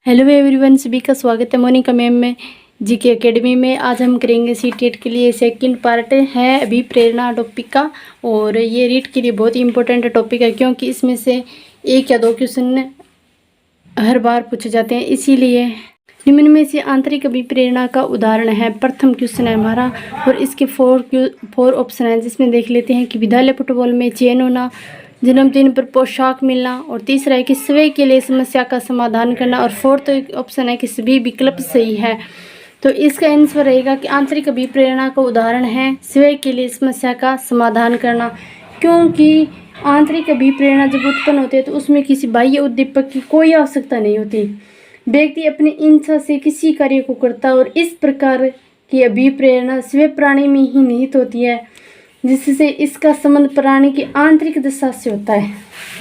Hello everyone, सभी का स्वागत है मोनिका मैम में जीके एकेडमी में। आज हम करेंगे सीटेट के लिए सेकंड पार्ट है अभी प्रेरणा टॉपिक का। और ये रीड के लिए बहुत ही इंपॉर्टेंट टॉपिक है क्योंकि इसमें से एक या दो क्वेश्चन हर बार पूछे जाते हैं। इसीलिए निम्न में से आंतरिक अभिप्रेरणा का उदाहरण है। प्रथम क्वेश्चन है हमारा और इसके फोर ऑप्शन है, जिसमें देख लेते हैं कि विद्यालय फुटबॉल में चयन होना, जन्मदिन पर पोशाक मिलना, और तीसरा है कि स्वयं के लिए समस्या का समाधान करना, और फोर्थ ऑप्शन है कि सभी विकल्प सही है। तो इसका आंसर रहेगा कि आंतरिक अभिप्रेरणा का उदाहरण है स्वयं के लिए समस्या का समाधान करना। क्योंकि आंतरिक अभिप्रेरणा जब उत्पन्न होती है तो उसमें किसी बाह्य उद्दीपक की कोई आवश्यकता नहीं होती। व्यक्ति अपनी इच्छा से किसी कार्य को करता है और इस प्रकार की अभिप्रेरणा स्वयं प्राणी में ही निहित होती है, जिससे इसका संबंध प्राणी की आंतरिक दशा से होता है।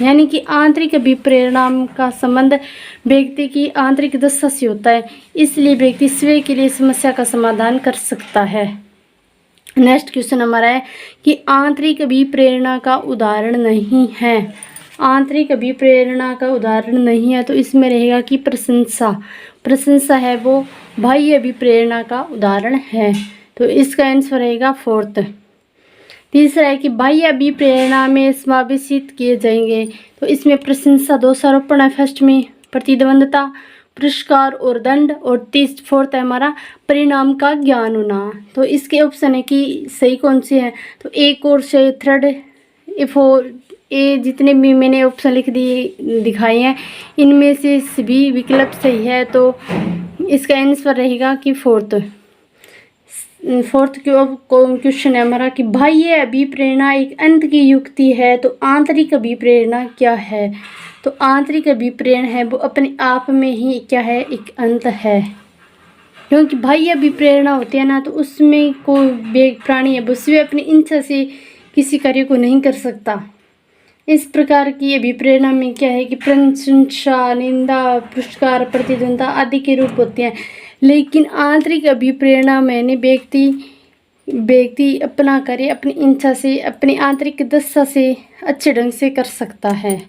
यानी कि आंतरिक अभिप्रेरणा का संबंध व्यक्ति की आंतरिक दशा से होता है, इसलिए व्यक्ति स्वयं के लिए समस्या का समाधान कर सकता है। नेक्स्ट क्वेश्चन हमारा है कि आंतरिक अभिप्रेरणा का उदाहरण नहीं है। आंतरिक अभिप्रेरणा का उदाहरण नहीं है तो इसमें रहेगा कि प्रशंसा है वो बाह्य अभिप्रेरणा का उदाहरण है। तो इसका आंसर रहेगा फोर्थ। तीसरा है कि बाह्य अभिप्रेरणा में समावेशित किए जाएंगे। तो इसमें प्रशंसा, दोषारोपण है फर्स्ट में, प्रतिद्वंदता, पुरस्कार और दंड, और फोर्थ है हमारा परिणाम का ज्ञान होना। तो इसके ऑप्शन है कि सही कौन से हैं। तो एक और से थर्ड ए जितने भी मैंने ऑप्शन लिख दिए दिखाए हैं इनमें से सभी विकल्प सही है। तो इसका आंसर रहेगा कि फोर्थ क्वेश्चन है हमारा कि बाह्य अभिप्रेरणा एक अंत की युक्ति है तो आंतरिक अभिप्रेरणा क्या है। तो आंतरिक अभिप्रेरणा है वो अपने आप में ही क्या है, एक अंत है। क्योंकि बाह्य अभिप्रेरणा होती है ना तो उसमें कोई प्राणी है वो स्वयं अपनी इच्छा से किसी कार्य को नहीं कर सकता। इस प्रकार की अभिप्रेरणा में क्या है कि प्रशंसा, निंदा, पुरस्कार, प्रतिद्वंदता आदि के रूप होते हैं। लेकिन आंतरिक अभिप्रेरणा में व्यक्ति अपना कार्य अपनी इच्छा से, अपनी आंतरिक दशा से अच्छे ढंग से कर सकता है।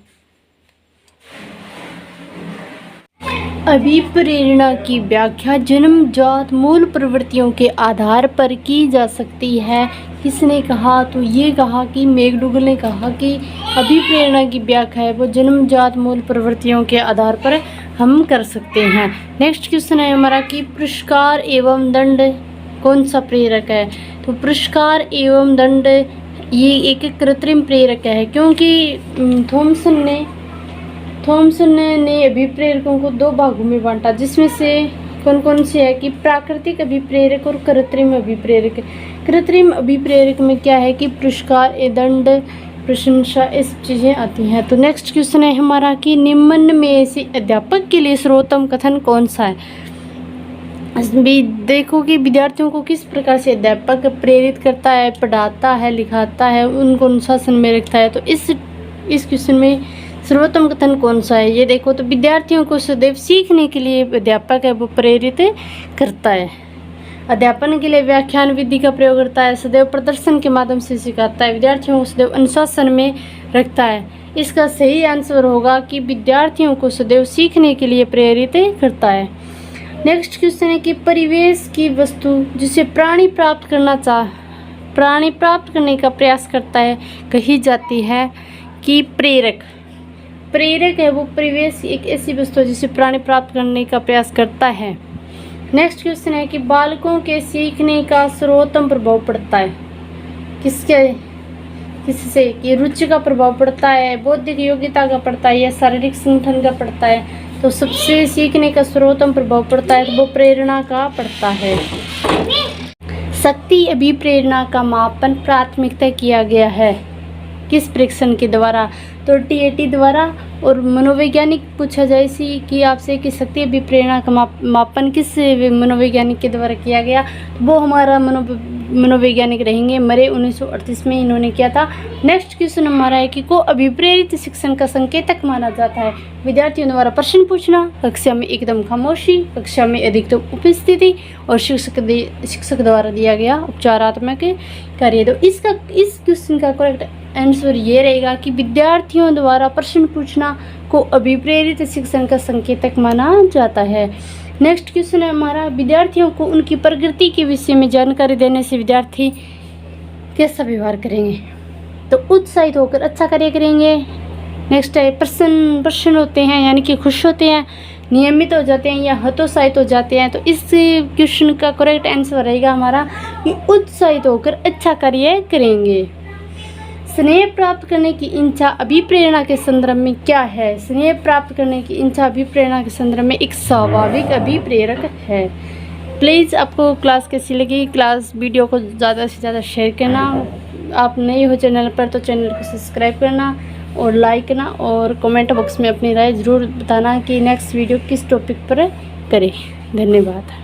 अभिप्रेरणा की व्याख्या जन्मजात मूल प्रवृत्तियों के आधार पर की जा सकती है। किसने कहा? तो ये कहा कि मैकडूगल ने कहा कि अभिप्रेरणा की व्याख्या है वो जन्मजात मूल प्रवृत्तियों के आधार पर हम कर सकते हैं। नेक्स्ट क्वेश्चन है हमारा कि पुरस्कार एवं दंड कौन सा प्रेरक है। तो पुरस्कार एवं दंड ये एक कृत्रिम प्रेरक है, क्योंकि थॉमसन ने अभिप्रेरकों को दो भागों में बांटा, जिसमें से कौन कौन से है कि प्राकृतिक अभिप्रेरक और कृत्रिम अभिप्रेरक। कृत्रिम अभिप्रेरक में क्या है कि पुरस्कार, दंड, प्रशंसा, इस चीज़ें आती हैं। तो नेक्स्ट क्वेश्चन है हमारा कि निम्न में से अध्यापक के लिए सर्वोत्तम कथन कौन सा है। भी देखो कि विद्यार्थियों को किस प्रकार से अध्यापक प्रेरित करता है, पढ़ाता है, लिखाता है, उनको अनुशासन में रखता है। तो इस क्वेश्चन में सर्वोत्तम कथन कौन सा है। ये देखो तो विद्यार्थियों को सदैव सीखने के लिए अध्यापक है वो प्रेरित करता है, अध्यापन के लिए व्याख्यान विधि का प्रयोग करता है, सदैव प्रदर्शन के माध्यम से सिखाता है, विद्यार्थियों को सदैव अनुशासन में रखता है। इसका सही आंसर होगा कि विद्यार्थियों को सदैव सीखने के लिए प्रेरित करता है। नेक्स्ट क्वेश्चन है कि परिवेश की वस्तु जिसे प्राणी प्राप्त करने का प्रयास करता है कही जाती है कि प्रेरक है वो परिवेश एक ऐसी वस्तु है जिसे प्राणी प्राप्त करने का प्रयास करता है। नेक्स्ट क्वेश्चन है कि बालकों के सीखने का सर्वोत्तम प्रभाव पड़ता है किससे कि रुचि का प्रभाव पड़ता है, बौद्धिक योग्यता का पड़ता है, या शारीरिक संगठन का पड़ता है। तो सबसे सीखने का सर्वोत्तम प्रभाव पड़ता है तो वो प्रेरणा का पड़ता है। शक्ति अभिप्रेरणा का मापन प्राथमिकता किया गया है किस परीक्षण के द्वारा। तो TAT द्वारा। और मनोवैज्ञानिक पूछा जाए इसी कि आपसे कि शक्ति अभिप्रेरणा का मापन किस मनोवैज्ञानिक के द्वारा किया गया, तो वो हमारा मनोवैज्ञानिक रहेंगे मरे 1938 में इन्होंने किया था। नेक्स्ट क्वेश्चन हमारा है कि को अभिप्रेरित शिक्षण का संकेतक माना जाता है। विद्यार्थियों द्वारा प्रश्न पूछना, कक्षा में एकदम खामोशी, कक्षा में अधिकतम उपस्थिति, और शिक्षक द्वारा दिया गया उपचारात्मक कार्य। तो इस क्वेश्चन का करेक्ट आंसर ये रहेगा कि विद्यार्थियों द्वारा प्रश्न पूछना को अभिप्रेरित शिक्षण का संकेतक माना जाता है। नेक्स्ट क्वेश्चन है हमारा, विद्यार्थियों को उनकी प्रकृति के विषय में जानकारी देने से विद्यार्थी कैसा व्यवहार करेंगे? तो उत्साहित होकर अच्छा कार्य करेंगे। नेक्स्ट है प्रसन्न होते हैं यानी कि खुश होते हैं, नियमित हो जाते हैं या हतोत्साहित हो जाते हैं। तो इस क्वेश्चन का करेक्ट आंसर रहेगा हमारा कि उत्साहित होकर अच्छा कार्य करेंगे। स्नेह प्राप्त करने की इच्छा अभिप्रेरणा के संदर्भ में क्या है? स्नेह प्राप्त करने की इच्छा अभिप्रेरणा के संदर्भ में एक स्वाभाविक अभिप्रेरक है। प्लीज़ आपको क्लास कैसी लगी? क्लास वीडियो को ज़्यादा से ज़्यादा शेयर करना। आप नए हो चैनल पर तो चैनल को सब्सक्राइब करना और लाइक करना और कमेंट बॉक्स में अपनी राय ज़रूर बताना कि नेक्स्ट वीडियो किस टॉपिक पर करें। धन्यवाद।